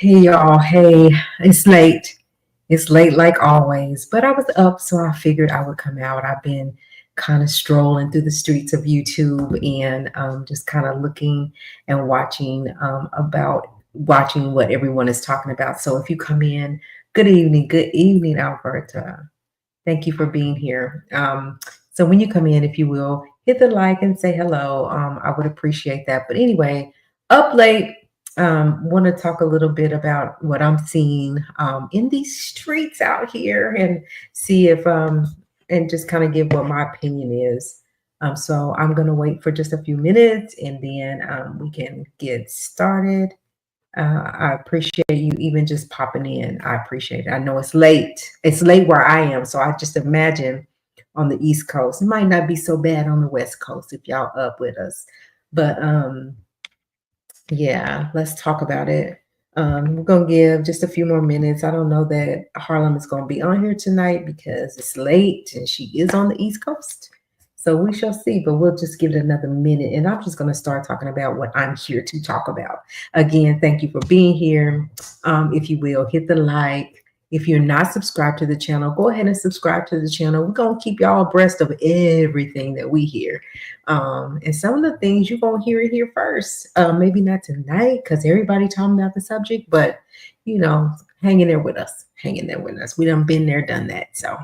Hey y'all, hey, it's late. It's late like always, but I was up, so I figured I would come out. I've been kind of strolling through the streets of YouTube and just kind of looking and watching what everyone is talking about. So if you come in, good evening, Alberta. Thank you for being here. So when you come in, if you will, hit the like and say hello. I would appreciate that. But anyway, up late, want to talk a little bit about what I'm seeing in these streets out here and see if and just kind of give what my opinion is. So I'm gonna wait for just a few minutes and then we can get started. I appreciate you even just popping in. I appreciate it. I know it's late. It's late where I am, so I just imagine on the East Coast. It might not be so bad on the West Coast if y'all up with us. But yeah, let's talk about it. We're gonna give just a few more minutes. I don't know that Harlem is gonna be on here tonight because it's late and she is on the East Coast. So we shall see, but we'll just give it another minute. And I'm just gonna start talking about what I'm here to talk about. Again, thank you for being here. If you will, hit the like. If you're not subscribed to the channel, go ahead and subscribe to the channel. We're gonna keep y'all abreast of everything that we hear. And some of the things you're gonna hear it here first. Maybe not tonight because everybody talking about the subject, but you know, hang in there with us. Hang in there with us. We done been there, done that. So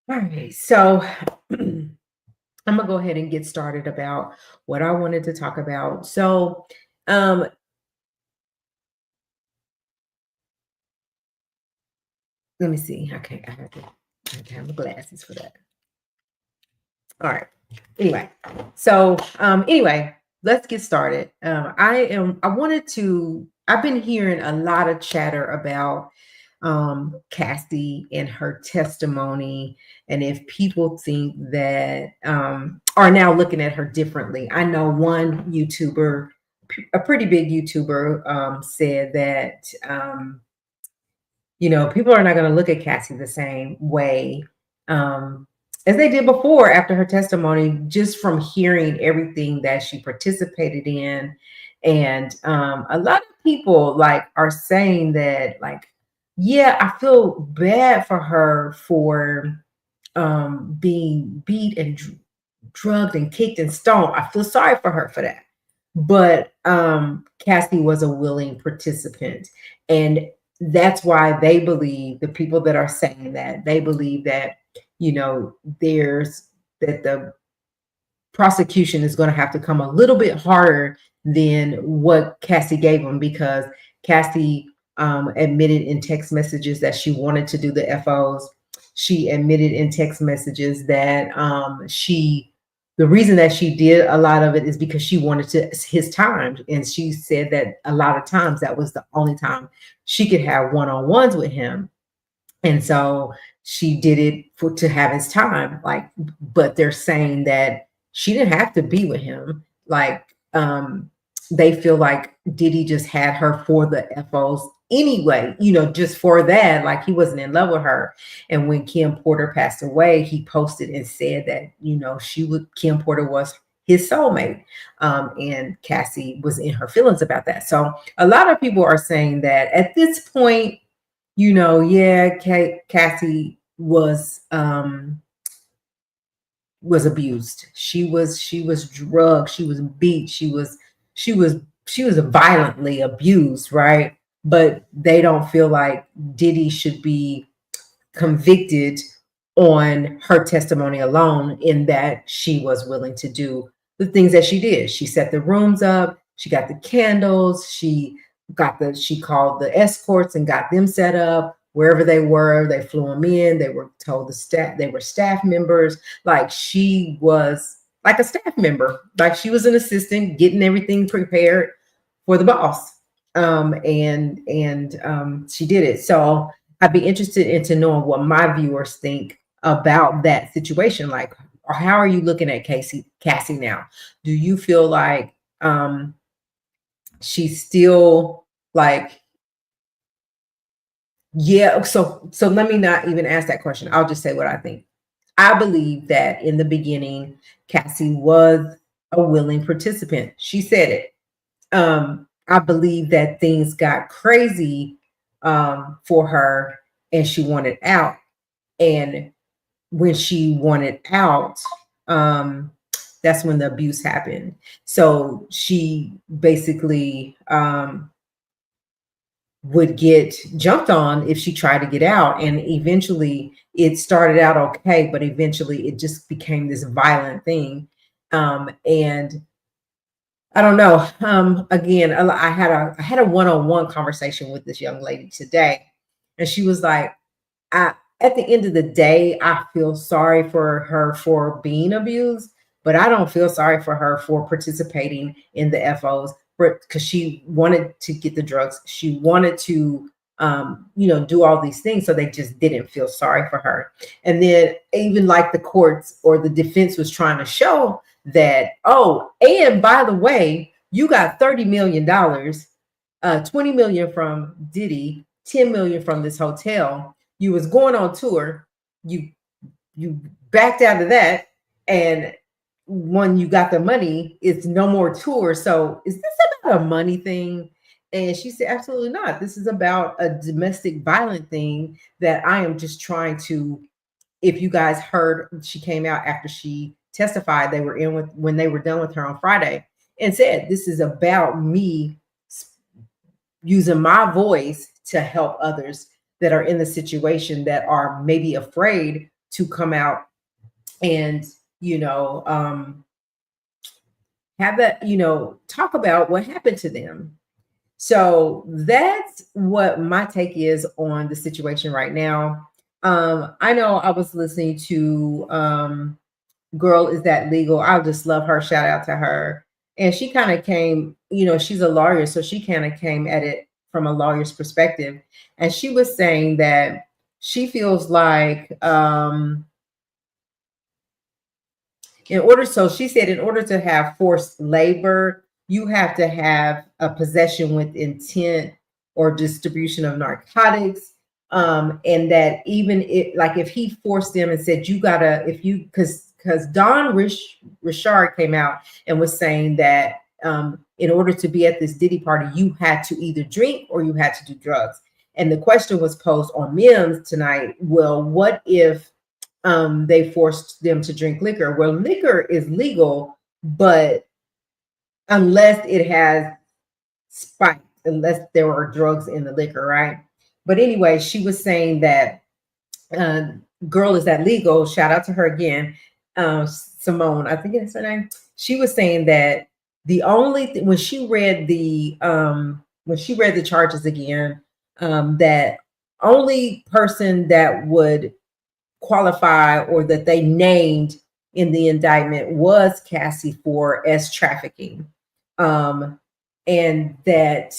all right, so I'm gonna go ahead and get started about what I wanted to talk about. So let me see. I have to have my glasses for that. All right. Anyway, so anyway, let's get started. I've been hearing a lot of chatter about Cassie and her testimony, and if people think that are now looking at her differently. I know one YouTuber, a pretty big YouTuber, said that people are not going to look at Cassie the same way as they did before after her testimony, just from hearing everything that she participated in. And a lot of people are saying that, yeah, I feel bad for her for being beat and drugged and kicked and stoned. I feel sorry for her for that. But Cassie was a willing participant. And that's why they believe, the people that are saying that, they believe that, that the prosecution is going to have to come a little bit harder than what Cassie gave them, because Cassie admitted in text messages that she wanted to do the FOs. She admitted in text messages that the reason that she did a lot of it is because she wanted his time. And she said that a lot of times that was the only time she could have one-on-ones with him. And so she did it to have his time. But they're saying that she didn't have to be with him. They feel like Diddy just had her for the FOs anyway, just for that. He wasn't in love with her. And when Kim Porter passed away, he posted and said that, Kim Porter was his soulmate. And Cassie was in her feelings about that. So a lot of people are saying that at this point, yeah, Cassie was abused. She was drugged. She was beat. She was violently abused, right? But they don't feel like Diddy should be convicted on her testimony alone, in that she was willing to do the things that she did. She set the rooms up. She got the candles. She called the escorts and got them set up wherever they were. They flew them in. They were told they were staff members. She was like a staff member. She was an assistant getting everything prepared for the boss. And she did it. So I'd be interested into knowing what my viewers think about that situation. or how are you looking at Cassie now? Do you feel like she's still like, yeah, so let me not even ask that question. I'll just say what I think. I believe that in the beginning, Cassie was a willing participant. She said it. I believe that things got crazy for her and she wanted out. And when she wanted out, that's when the abuse happened. So she basically would get jumped on if she tried to get out. And eventually it started out okay, but eventually it just became this violent thing. And I don't know. Again, I had a one-on-one conversation with this young lady today, and she was like, at the end of the day, I feel sorry for her for being abused, but I don't feel sorry for her for participating in the FOs because she wanted to get the drugs. She wanted to, do all these things. So they just didn't feel sorry for her. And then even like the courts or the defense was trying to show that, oh, and by the way, you got $30 million, 20 million from Diddy, 10 million from this hotel. You was going on tour, you backed out of that, and when you got the money, it's no more tour. So is this about a money thing? And she said, absolutely not. This is about a domestic violent thing that I am just trying to, if you guys heard, she came out after she testified, they were in with when they were done with her on Friday, and said, this is about me using my voice to help others that are in the situation that are maybe afraid to come out and, have that, talk about what happened to them. So that's what my take is on the situation right now. I know I was listening to Girl, Is That Legal? I just love her. Shout out to her. And she kind of came, she's a lawyer, so she kind of came at it from a lawyer's perspective. And she was saying that she feels like she said, in order to have forced labor, you have to have a possession with intent or distribution of narcotics. And that even if he forced them and said, you gotta, because Don Richard came out and was saying that in order to be at this Diddy party, you had to either drink or you had to do drugs. And the question was posed on Mims tonight. Well, what if they forced them to drink liquor? Well, liquor is legal, but unless it has spiked, unless there are drugs in the liquor, right? But anyway, she was saying that Girl, Is That Legal? Shout out to her again. Simone, I think it's her name. She was saying that the only when she read the charges again, that only person that would qualify or that they named in the indictment was Cassie for trafficking, and that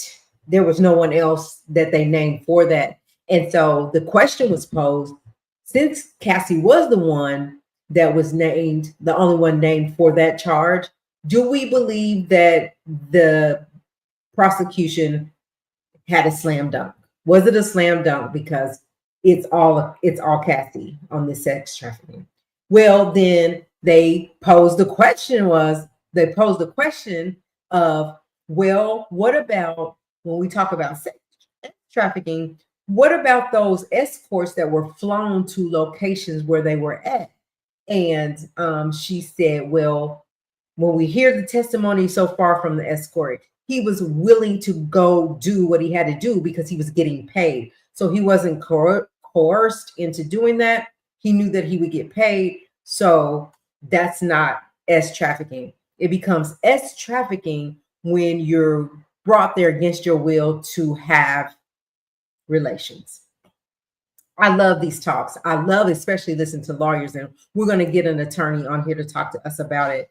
there was no one else that they named for that. And so the question was posed, since Cassie was the one that was named, the only one named for that charge, do we believe that the prosecution had a slam dunk? Was it a slam dunk because it's all Cassie on this sex trafficking? Well, then they posed the question of, well, what about when we talk about sex trafficking? What about those escorts that were flown to locations where they were at? And she said, well, when we hear the testimony so far from the escort, he was willing to go do what he had to do because he was getting paid. So he wasn't coerced into doing that. He knew that he would get paid. So that's not trafficking. It becomes trafficking when you're brought there against your will to have relations. I love these talks. I love especially listening to lawyers, and we're going to get an attorney on here to talk to us about it,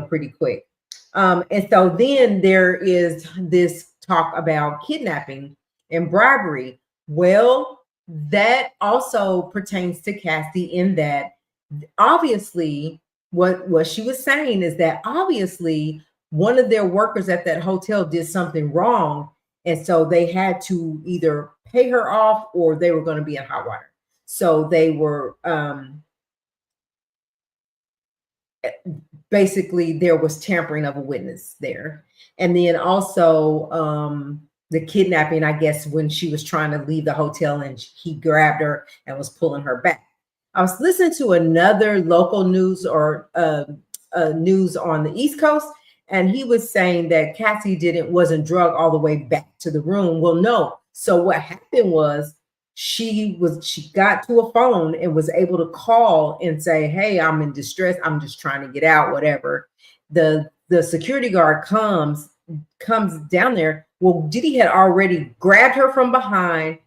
pretty quick. And so then there is this talk about kidnapping and bribery. Well, that also pertains to Cassie in that obviously what she was saying is that obviously one of their workers at that hotel did something wrong, and so they had to either pay her off or they were going to be in hot water. So they were basically there was tampering of a witness there. And then also the kidnapping, I guess, when she was trying to leave the hotel and he grabbed her and was pulling her back. I was listening to another local news or news on the East Coast, and he was saying that Cassie wasn't drugged all the way back to the room. Well, no. So what happened was she got to a phone and was able to call and say, hey, I'm in distress. I'm just trying to get out, whatever. The security guard comes down there. Well, Diddy had already grabbed her from behind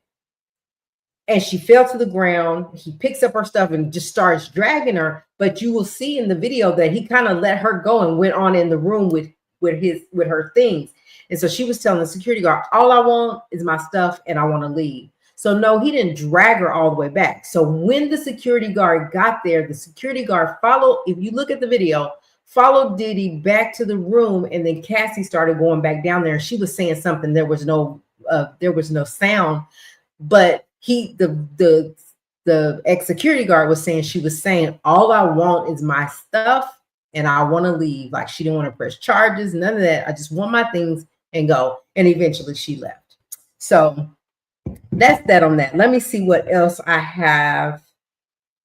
and she fell to the ground. He picks up her stuff and just starts dragging her. But you will see in the video that he kind of let her go and went on in the room with her things. And so she was telling the security guard, all I want is my stuff and I want to leave. So no, he didn't drag her all the way back. So when the security guard got there, the security guard followed, if you look at the video, followed Diddy back to the room, and then Cassie started going back down there. She was saying something. There was no sound, but the ex-security guard was saying, she was saying, all I want is my stuff and I want to leave. Like she didn't want to press charges, none of that. I just want my things and go. And eventually she left. So that's that on that. Let me see what else I have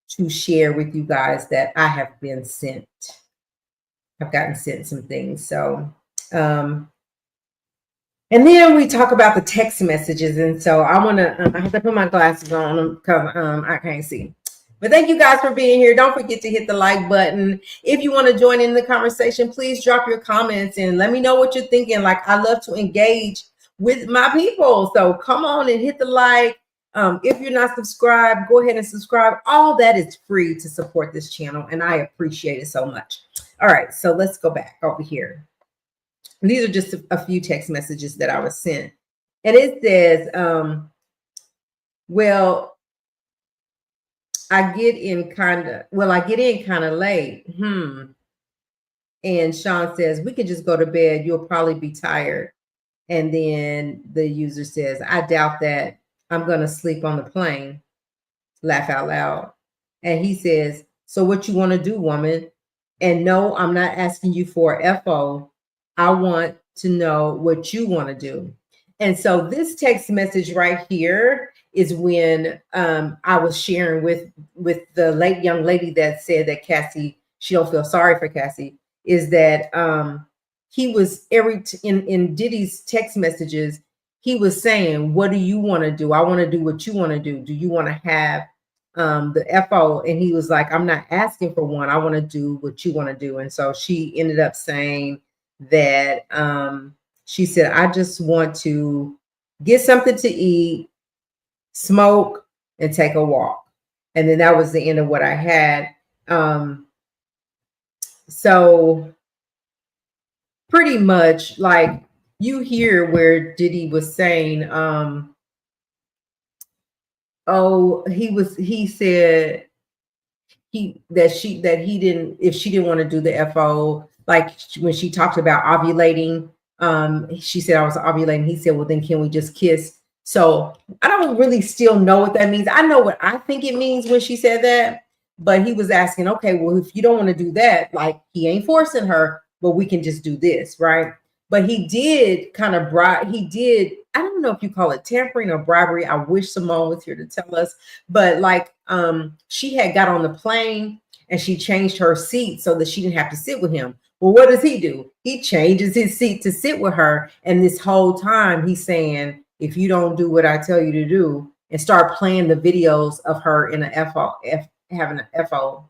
to share with you guys that I have been sent. I've gotten sent some things. So, and then we talk about the text messages. And so I want to, I have to put my glasses on because I can't see. But thank you guys for being here. Don't forget to hit the like button. If you want to join in the conversation, please drop your comments and let me know what you're thinking. Like, I love to engage with my people. So come on and hit the like. If you're not subscribed, go ahead and subscribe. All that is free to support this channel, and I appreciate it so much. All right, so let's go back over here. These are just a few text messages that I was sent. And it says, well, I get in kind of late. And Sean says, we can just go to bed. You'll probably be tired. And then the user says, I doubt that. I'm going to sleep on the plane. Laugh out loud. And he says, so what you want to do, woman? And no, I'm not asking you for FO. I want to know what you want to do. And so this text message right here is when I was sharing with the young lady that said that Cassie, she don't feel sorry for Cassie, is that he was in Diddy's text messages, he was saying, what do you want to do? I want to do what you want to do. Do you want to have the FO? And he was like, I'm not asking for one. I want to do what you want to do. And so she ended up saying that she said, I just want to get something to eat, smoke, and take a walk. And then that was the end of what I had. So pretty much like you hear where Diddy was saying, he said if she didn't want to do the FO, like when she talked about ovulating, she said I was ovulating. He said, well, then can we just kiss? So I don't really still know what that means. I know what I think it means when she said that, but he was asking, okay, well, if you don't want to do that, like he ain't forcing her, but we can just do this, right? But he did kind of I don't know if you call it tampering or bribery. I wish Simone was here to tell us, but like she had got on the plane and she changed her seat so that she didn't have to sit with him. Well, what does he do? He changes his seat to sit with her. And this whole time he's saying, if you don't do what I tell you to do, and start playing the videos of her in a FO, having an FO,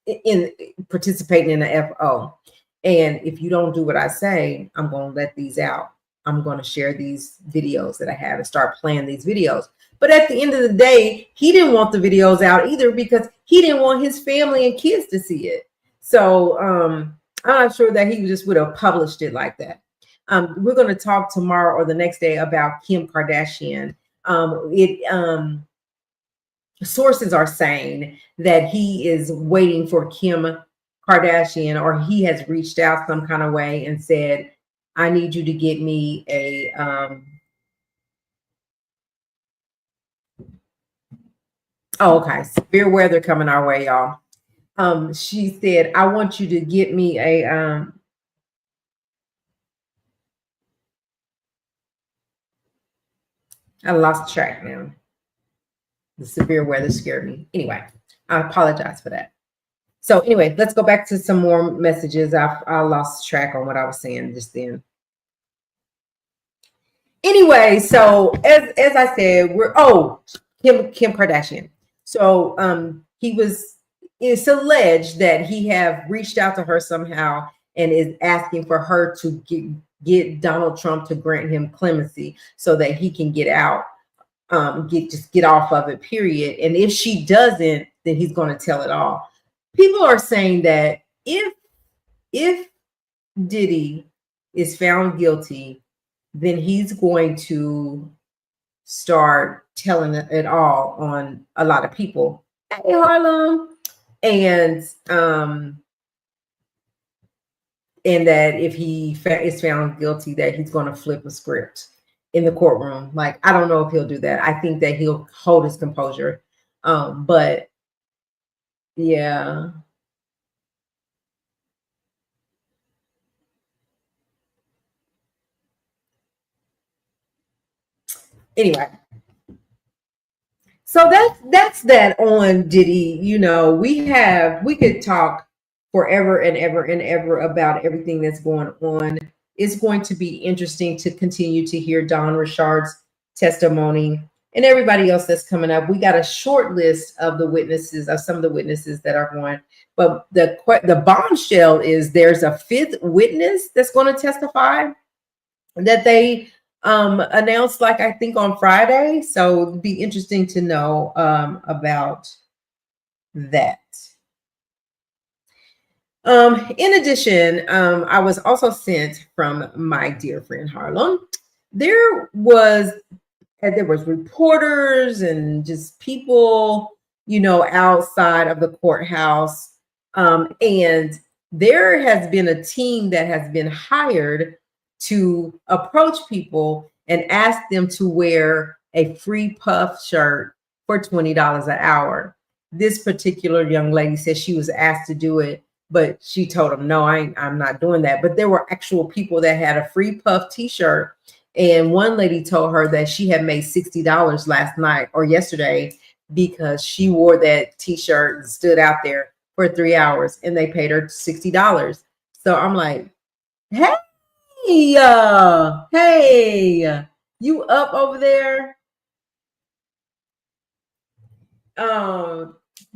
in participating in a FO. And if you don't do what I say, I'm going to let these out. I'm going to share these videos that I have and start playing these videos. But at the end of the day, he didn't want the videos out either because he didn't want his family and kids to see it. So I'm not sure that he just would have published it like that. We're going to talk tomorrow or the next day about Kim Kardashian. Sources are saying that he is waiting for Kim Kardashian, or he has reached out some kind of way and said, I need you to get me a oh, okay, severe weather coming our way, y'all. She said, I want you to get me a I lost track now. The severe weather scared me. Anyway, I apologize for that. So anyway, let's go back to some more messages. I lost track on what I was saying just then. Anyway, so as I said, Kim Kardashian. So it's alleged that he have reached out to her somehow and is asking for her to get Donald Trump to grant him clemency so that he can get out, get off of it, period. And if she doesn't, then he's going to tell it all. People are saying that if Diddy is found guilty, then he's going to start telling it all on a lot of people. Hey, Harlem. And that if he is found guilty, that he's going to flip a script in the courtroom. Like, I don't know if he'll do that. I think that he'll hold his composure. But yeah. Anyway, so that's that on Diddy. You know, we could talk forever and ever and ever about everything that's going on. It's going to be interesting to continue to hear Don Richard's testimony and everybody else that's coming up. We got a short list of the witnesses, of some of the witnesses that are going, but the bombshell is there's a fifth witness that's going to testify that they announced, like, I think on Friday. So it'd be interesting to know about that. In addition, I was also sent from my dear friend Harlem. There was reporters and just people, you know, outside of the courthouse. And there has been a team that has been hired to approach people and ask them to wear a free puff shirt for $20 an hour. This particular young lady said she was asked to do it, but she told them, no, I'm not doing that. But there were actual people that had a free puff t-shirt. And one lady told her that she had made $60 last night or yesterday because she wore that t-shirt and stood out there for 3 hours and they paid her $60. So I'm like, hey, hey, you up over there?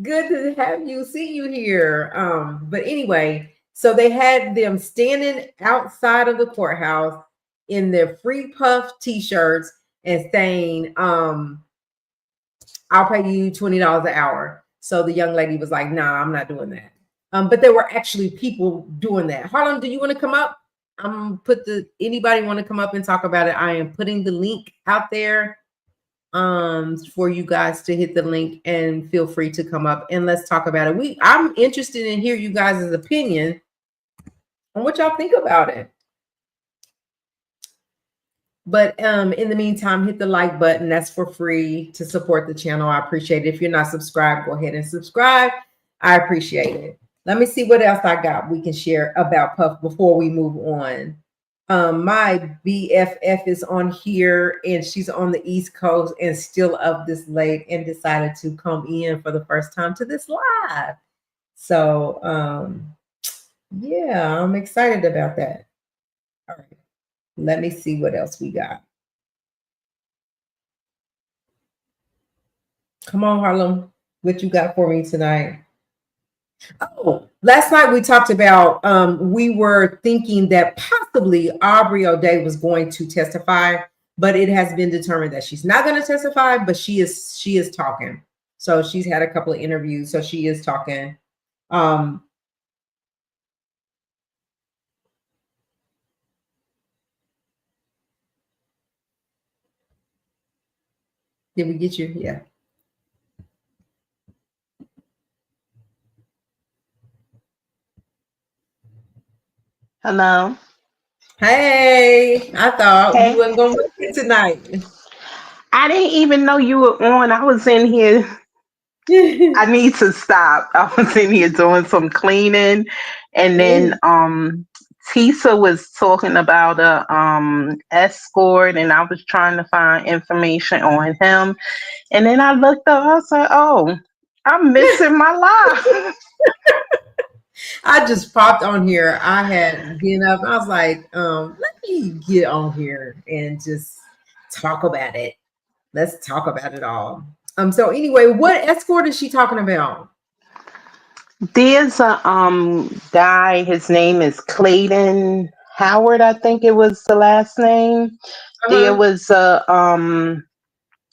Good to have you, see you here. But anyway, so they had them standing outside of the courthouse in their free puff t-shirts and saying, I'll pay you $20 an hour. So the young lady was like, nah, I'm not doing that. But there were actually people doing that. Harlem, do you want to come up? Anybody want to come up and talk about it? I am putting the link out there for you guys to hit the link and feel free to come up and let's talk about it. I'm interested in hear you guys' opinion on what y'all think about it. But in the meantime, hit the like button. That's for free to support the channel. I appreciate it. If you're not subscribed, go ahead and subscribe. I appreciate it. Let me see what else I got we can share about Puff before we move on. My BFF is on here and she's on the East Coast and still up this late and decided to come in for the first time to this live. So yeah, I'm excited about that. All right, let me see what else we got. Come on, Harlem, what you got for me tonight? Oh, last night we talked about we were thinking that possibly Aubrey O'Day was going to testify, but it has been determined that she's not going to testify, but she is talking. So she's had a couple of interviews, so she is talking. Did we get you? Yeah. Hello. Hey, I thought you Hey. wasn't gonna make it tonight. I didn't even know you were on. I was in here. I need to stop. I was in here doing some cleaning, and then Tisa was talking about a escort, and I was trying to find information on him. And then I looked up, I was like, oh, I'm missing my life. I just popped on here. I had been up. I was like, let me get on here and just talk about it. Let's talk about it all. So anyway, what escort is she talking about? There's a guy, his name is Clayton Howard, I think it was the last name. There Uh-huh. was a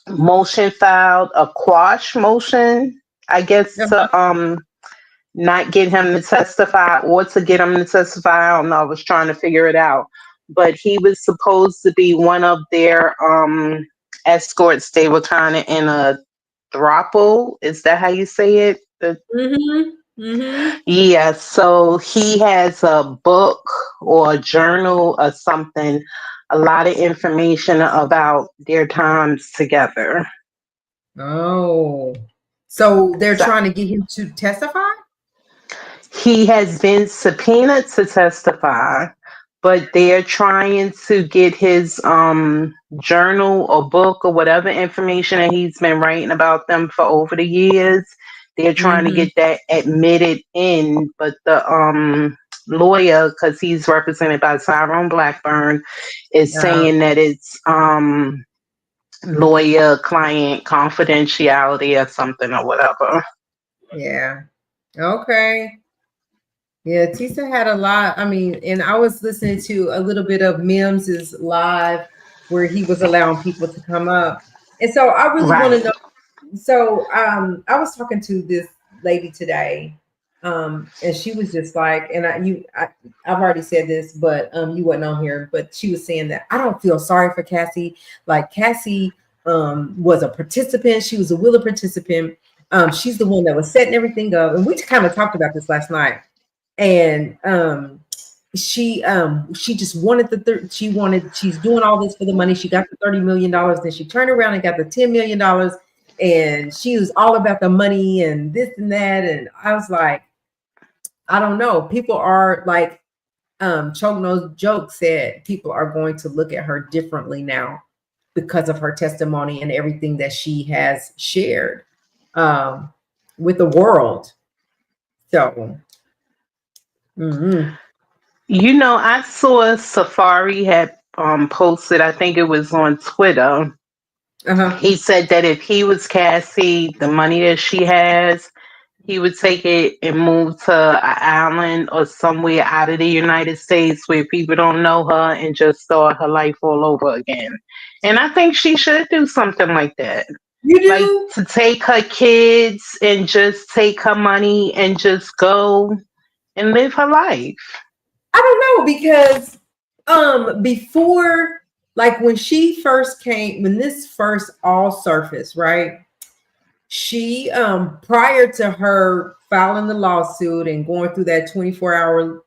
motion filed, a quash motion, I guess, Uh-huh. to not get him to testify or to get him to testify. I don't know. I was trying to figure it out. But he was supposed to be one of their escorts. They were kind of in a throuple. Is that how you say it? Mm-hmm. Mm-hmm. Yeah, so he has a book or a journal or something, a lot of information about their times together. Oh. So they're So trying to get him to testify? he has been subpoenaed to testify, but they're trying to get his journal or book or whatever information that he's been writing about them for over the years. They're trying to Mm-hmm. get that admitted in, but the lawyer, because he's represented by Tyrone Blackburn, is Uh, saying that it's lawyer client confidentiality or something or whatever. yeah. Okay. Yeah, Tisa had a lot. I mean, and I was listening to a little bit of Mims's live where he was allowing people to come up. And so I really want to Right. know. So I was talking to this lady today, and she was just like, and I've already said this, but you wasn't on here, but she was saying that I don't feel sorry for Cassie. Like Cassie was a participant, she was a willing participant. She's the one that was setting everything up, and we kind of talked about this last night. And she just wanted she's doing all this for the money. She got the $30 million, then she turned around and got the $10 million, and she was all about the money and this and that. And I was like, I don't know, people are like, Choke Nose Joke said people are going to look at her differently now because of her testimony and everything that she has shared um with the world. So mhm. You know, I saw Safari had posted, I think it was on Twitter. Uh-huh. He said that if he was Cassie, the money that she has, he would take it and move to an island or somewhere out of the United States where people don't know her and just start her life all over again. And I think she should do something like that. You Like do? to take her kids and just take her money and just go and live her life. I don't know because before, like when she first came, when this first all surfaced, right? She prior to her filing the lawsuit and going through that 24-hour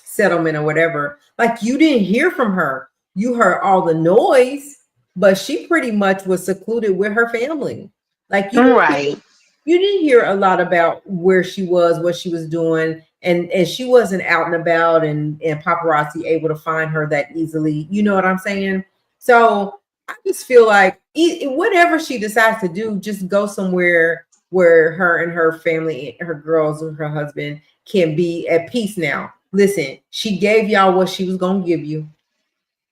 settlement or whatever, like you didn't hear from her. You heard all the noise, but she pretty much was secluded with her family. Like Right. you didn't hear a lot about where she was, what she was doing, and she wasn't out and about and paparazzi able to find her that easily. You know what I'm saying? So I just feel like whatever she decides to do, just go somewhere where her and her family, her girls and her husband can be at peace now. Listen, she gave y'all what she was gonna give you.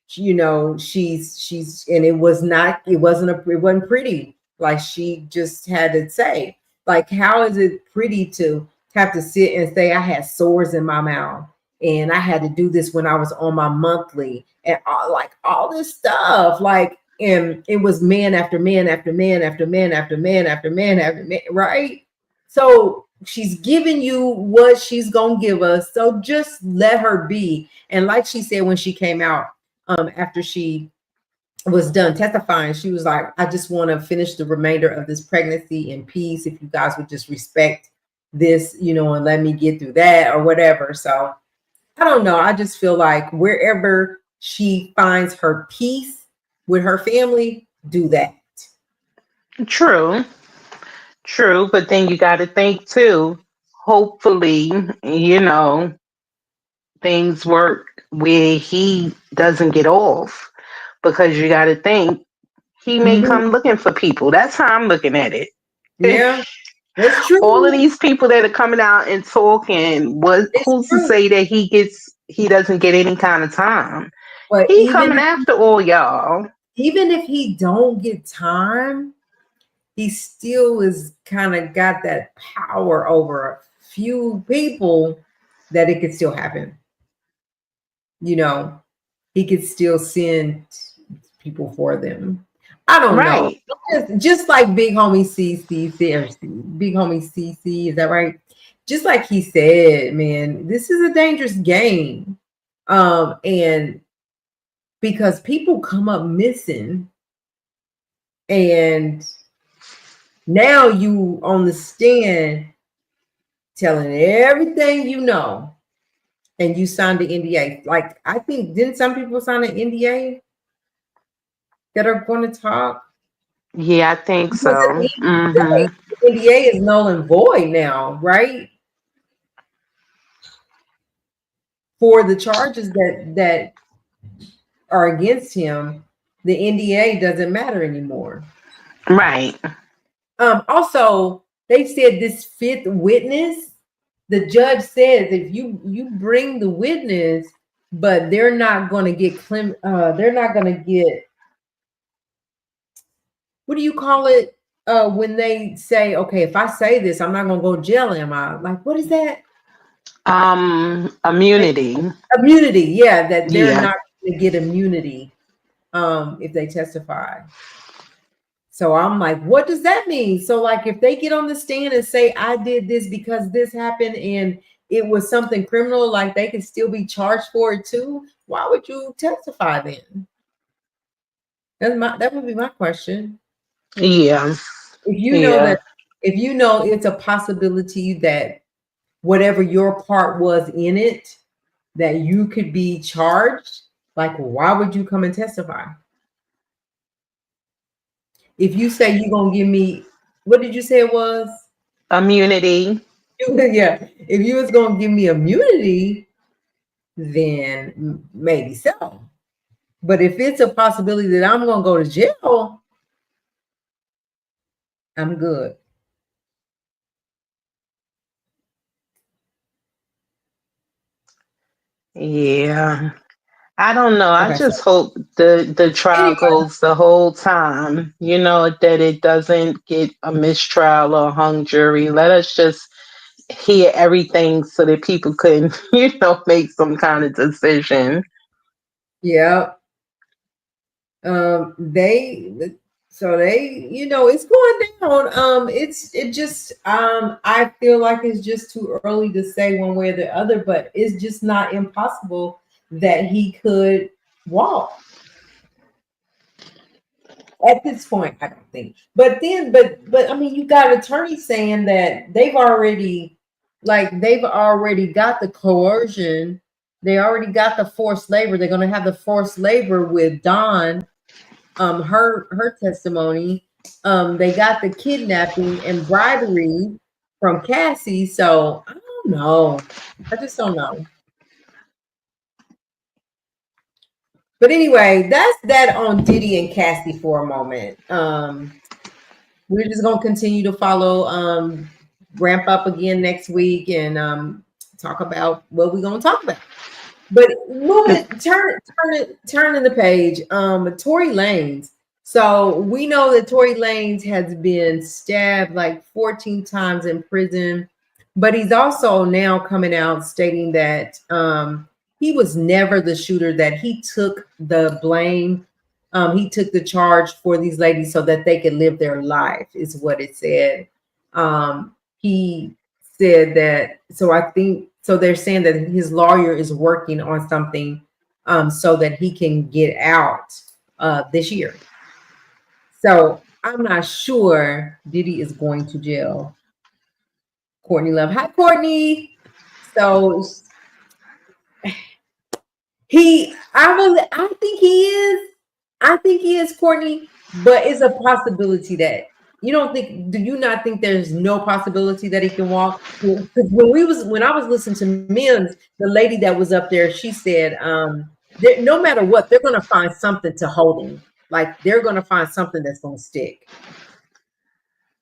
You know, she's and it wasn't pretty. Like she just had to say, like, how is it pretty to have to sit and say I had sores in my mouth and I had to do this when I was on my monthly and like all this stuff, like, and it was man after man after man after man after man after man after man, right? So she's giving you what she's gonna give us, so just let her be. And like she said when she came out, after she was done testifying, she was like, I just want to finish the remainder of this pregnancy in peace. If you guys would just respect this, you know, and let me get through that or whatever. So I don't know. I just feel like wherever she finds her peace with her family, do that. True, true. But then you got to think too. Hopefully, you know, things work where he doesn't get off, because you got to think he may Mhm. come looking for people. That's how I'm looking at it. Yeah, that's All of true. these people that are coming out and talking, what? It's Who's to true. say that he doesn't get any kind of time? But He coming after all y'all. even if he don't get time, he still is kind of got that power over a few people that it could still happen. You know, he could still send people for them. I don't know. Right. Just like Big Homie CC, or Big Homie CC, is that right? Just like he said, man, this is a dangerous game. And because people come up missing, and now you on the stand telling everything you know, and you signed the NDA. Like, I think, didn't some people sign an NDA that are going to talk? Yeah, I think Because so. right, the NDA is null and void now, right? For the charges that are against him, the NDA doesn't matter anymore. Right. Also, they said this fifth witness, the judge says if you bring the witness, but they're not going to get they're not going to get, what do you call it, when they say, okay, if I say this, I'm not going to go to jail, am I? Like, what is that? Immunity. Immunity. Yeah, that they're Yeah. not going to get immunity if they testify. So I'm like, what does that mean? So, like, if they get on the stand and say, I did this because this happened and it was something criminal, like they can still be charged for it too. Why would you testify then? That would be my question. Yeah. If you know Yeah. that, if you know it's a possibility that whatever your part was in it, that you could be charged, like, why would you come and testify? If you say you're gonna give me, what did you say it was? Immunity. Yeah, if you was gonna give me immunity, then maybe so. But if it's a possibility that I'm gonna go to jail, I'm good. Yeah. I don't know. I Okay, so just hope the trial anyway, goes the whole time. You know, that it doesn't get a mistrial or hung jury. Let us just hear everything so that people can, make some kind of decision. yeah, they, so they, it's going down. It just, I feel like it's just too early to say one way or the other, but it's just not impossible that he could walk at this point. I don't think. But then, but I mean, you got attorneys saying that they've already got the coercion. They already got the forced labor. They're going to have the forced labor with Dawn, her testimony. They got the kidnapping and bribery from Cassie. So I don't know. I just don't know. But anyway, that's that on Diddy and Cassie for a moment. We're just gonna continue to follow Ramp Up again next week, and talk about what we're gonna talk about. But turning the page. Tory Lanez. So we know that Tory Lanez has been stabbed like 14 times in prison, but he's also now coming out stating that he was never the shooter, that he took the blame. He took the charge for these ladies so that they could live their life, is what it said. He said that, so I think, so they're saying that his lawyer is working on something so that he can get out this year. So I'm not sure Diddy is going to jail. Courtney Love. Hi, Courtney. So I think he is. I think he is, Courtney, but it's a possibility that you don't think, do you not think there's no possibility that he can walk? Because when I was listening to Mims, the lady that was up there, she said, no matter what, they're gonna find something to hold him. Like they're gonna find something that's gonna stick.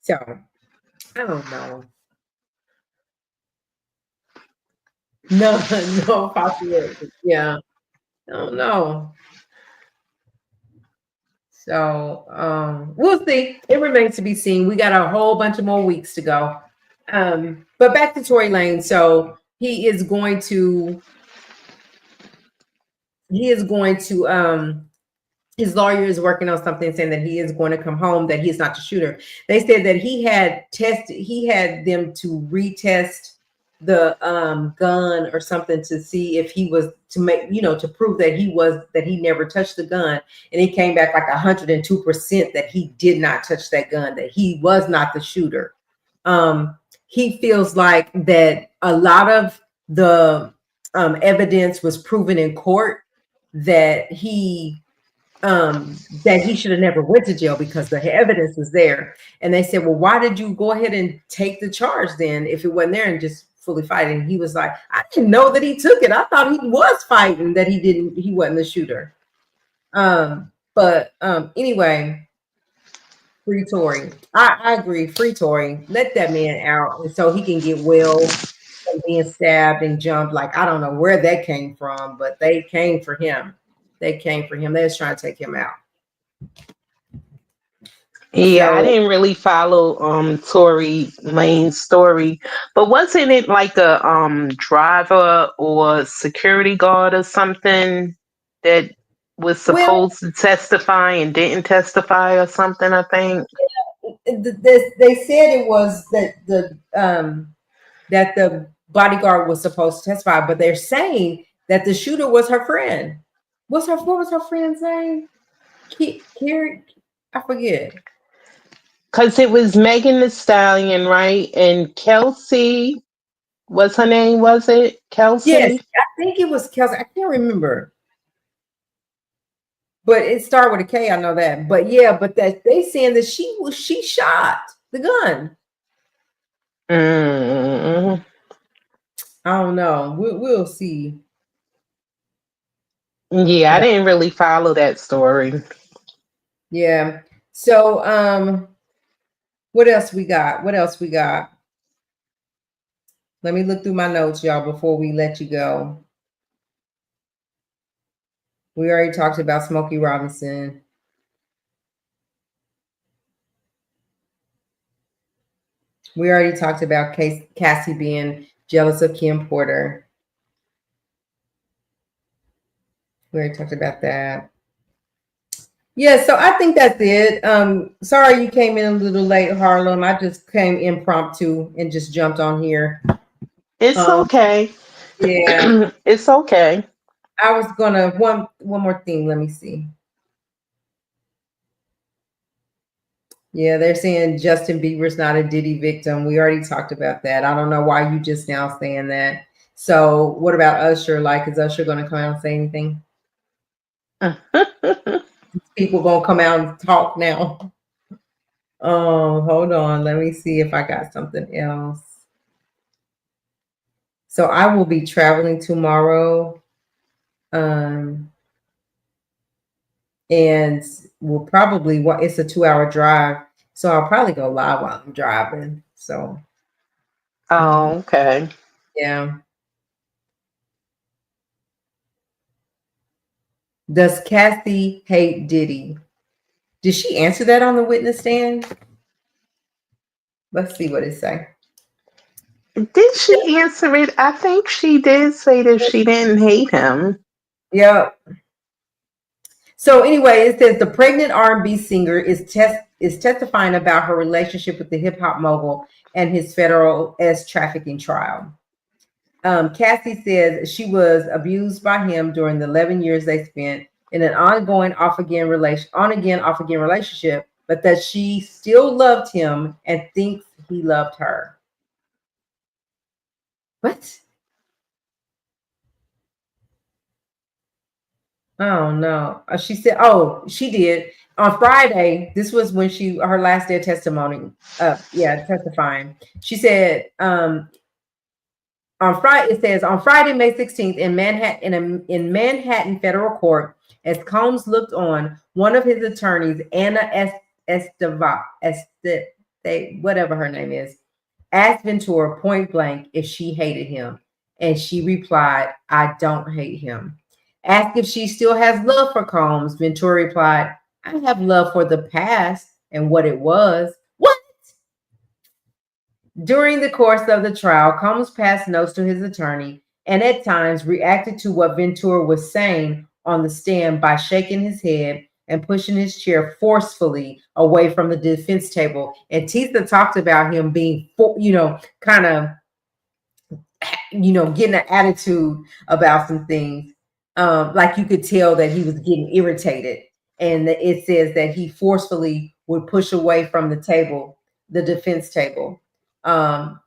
So I don't know. No, no possibility. Yeah. I don't know. So we'll see. It remains to be seen. We got a whole bunch of more weeks to go. But back to Tory Lane. So he is going to his lawyer is working on something saying that he is going to come home, that he is not the shooter. They said that he had them to retest the gun or something to see if he was, to make, to prove that he never touched the gun. And he came back like 102% that he did not touch that gun, that he was not the shooter. He feels like that a lot of the evidence was proven in court that he should have never went to jail because the evidence was there. And they said, well, why did you go ahead and take the charge then if it wasn't there, and just fully fighting? He was like, I didn't know that he took it. I thought he was fighting, that he wasn't the shooter. But anyway, free Tory. I agree. Free Tory. Let that man out, and so he can get well from being stabbed and jumped. Like, I don't know where that came from, but they came for him. They came for him. They was trying to take him out. Yeah, I So, didn't really follow Tory Lane's story, but wasn't it like a driver or security guard or something that was well, supposed to testify and didn't testify or something, I think. they said it was that the bodyguard was supposed to testify, but they're saying that the shooter was her friend. What was her friend's name? Carrie, I forget. Because it was Megan the Stallion, right? And Kelsey, what's her name? Was it Yes, Kelsey? I think it was Kelsey. I can't remember, but it started with a K. I know that. But yeah, but that they saying that she shot the gun. Mm-hmm. I don't know. We'll see. Yeah, I But didn't really follow that story. yeah. So what else we got? What else we got? Let me look through my notes, y'all, before we let you go. We already talked about Smokey Robinson. We already talked about Cassie being jealous of Kim Porter. We already talked about that. Yeah, so I think that's it. Sorry you came in a little late, Harlem. I just came impromptu and just jumped on here. It's Um, okay. yeah, It's okay. I was gonna one more thing. Let me see. Yeah, they're saying Justin Bieber's not a Diddy victim. We already talked about that. I don't know why you just now saying that. So what about Usher? Like, is Usher gonna come out and say anything? People gonna come out and talk now. Oh, hold on. Let me see if I got something else. So I will be traveling tomorrow. And we'll probably, it's a 2-hour drive. So I'll probably go live while I'm driving. So Oh, okay. yeah. Does Cassie hate Diddy? Did she answer that on the witness stand? Let's see what it say. Did she answer it? I think she did say that she didn't hate him. Yep. So anyway, it says the pregnant R&B singer is testifying about her relationship with the hip hop mogul and his federal trafficking trial. Cassie says she was abused by him during the 11 years they spent in an ongoing off again relationship, but that she still loved him and thinks he loved her. What? Oh no. She said, oh, she did. On Friday, this was when her last day of testimony. Yeah, testifying. She said, on Friday, it says on Friday, May 16th, in Manhattan federal court, as Combs looked on, one of his attorneys, Anna Esteva, whatever her name is, asked Ventura point blank if she hated him. And she replied, I don't hate him. Asked if she still has love for Combs, Ventura replied, I have love for the past and what it was. What? During the course of the trial, Combs passed notes to his attorney and at times reacted to what Ventura was saying on the stand by shaking his head and pushing his chair forcefully away from the defense table. And Tisa talked about him being, kind of, getting an attitude about some things. Like you could tell that he was getting irritated. And it says that he forcefully would push away from the table, the defense table. Combs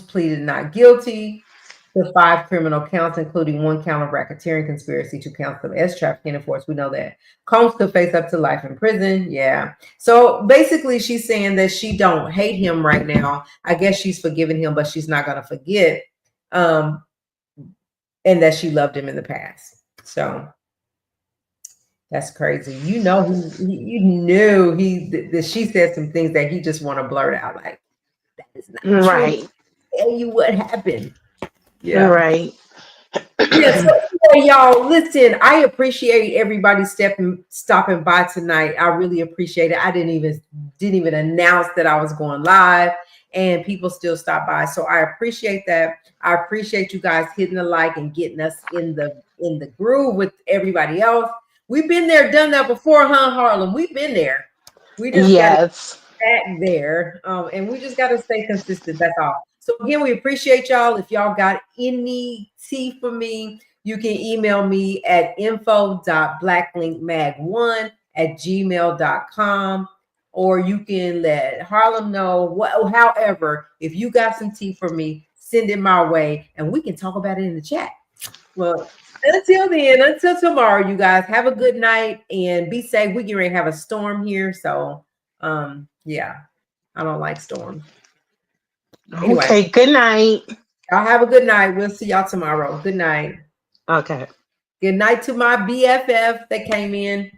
pleaded not guilty to 5 criminal counts, including 1 count of racketeering conspiracy, 2 counts of trafficking. Of course, we know that Combs could face up to life in prison. Yeah. So basically, she's saying that she don't hate him right now. I guess she's forgiven him, but she's not going to forget, and that she loved him in the past. So that's crazy. You knew that she said some things that he just want to blurt out, like, that is not Right. true. Tell you what happened. Yeah. Right. Yeah, so y'all, listen, I appreciate everybody stopping by tonight. I really appreciate it. I didn't even announce that I was going live, and people still stop by. So I appreciate that. I appreciate you guys hitting the like and getting us in the groove with everybody else. We've been there, done that before, huh, Harlem? We've been there. We just Yes. back there, and we just got to stay consistent. That's all. So again, we appreciate y'all. If y'all got any tea for me, you can email me at info.blacklinkmag1@gmail.com, or you can let Harlem know. However, if you got some tea for me, send it my way and we can talk about it in the chat. Well, until then, until tomorrow, you guys have a good night and be safe. We get ready to have a storm here, so yeah, I don't like storms. Anyway, Okay, good night. y'all have a good night. We'll see y'all tomorrow. Good night. Okay. Good night to my BFF that came in.